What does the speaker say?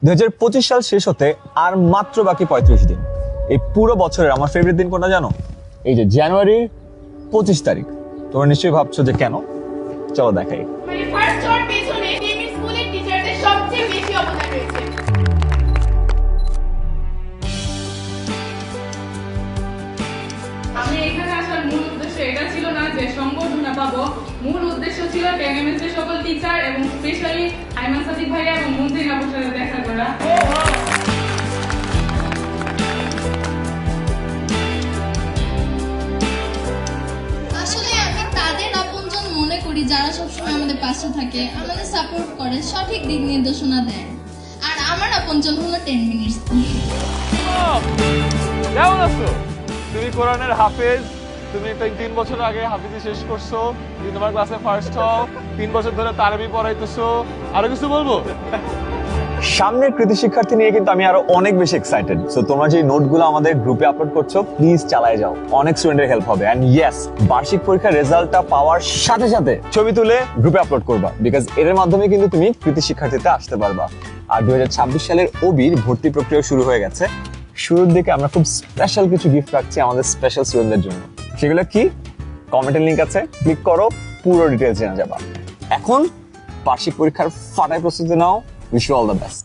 2025 সাল শেষ হতে আর মাত্র বাকি 35 দিন। এই পুরো বছরের আমার ফেভারিট দিন কোনটা জানো? এই যে জানুয়ারির 25 তারিখ। তোমরা নিশ্চয়ই ভাবছো যে কেন, চলো দেখাই। মানে ফার্স্ট হওয়ার পেছনে ডেমির স্কুলের টিচারদের সবচেয়ে বেশি অবদান রয়েছে। আমি এখানে আসার মূল উদ্দেশ্য এটা ছিল না যে সম্বর্ধনা পাবো, মূল উদ্দেশ্য ছিল টেনএমএস এর সকল টিচার এবং স্পেশালি আইমান সাদিক ভাইয়া এবং মন্ত্রী আপুর সাথে দেখা করা। আসলে আমি তাদের আপনজন মনে করি যারা সবসময় আমাদের পাশে থাকে, আমাদের সাপোর্ট করে, সঠিক দিক নির্দেশনা দেয়। আর আমার আপনজন হলো 10 মিনিটস। কেমন আছো? তুমি কোরআনের হাফেজ, তুমি 3 বছর আগে হাফিজি শেষ করছো, তুমি তোমার ক্লাসে ফার্স্ট হও, 3 বছর ধরে তারাবি পড়াইতেছো। আরো কিছু বলবো? সামনের কৃতি শিক্ষার্থী নিয়ে কিন্তু আমি আরো অনেক বেশি এক্সাইটেড। সো তোমরা যে নোটগুলো আমাদের গ্রুপে আপলোড করছো, প্লিজ চালায় যাও, অনেক স্টুডেন্টের হেল্প হবে। এন্ড ইয়েস, বার্ষিক পরীক্ষার রেজাল্টটা পাওয়ার সাথে সাথে ছবি তুলে গ্রুপে আপলোড করবা, বিকজ এর মাধ্যমে কিন্তু তুমি কৃতি শিক্ষার্থীতে আসতে পারবা। আর 2026 সালের ওবির ভর্তি প্রক্রিয়া শুরু হয়ে গেছে। শুরুর দিকে আমরা খুব স্পেশাল কিছু গিফট রাখছি আমাদের স্পেশাল স্টুডেন্টদের জন্য। সেগুলো কি? কমেন্টের লিংক আছে, ক্লিক করো, পুরো ডিটেলস জেনে যাবা। এখন বার্ষিক পরীক্ষার ফাটায় প্রস্তুতি নাও। Wish you all the best.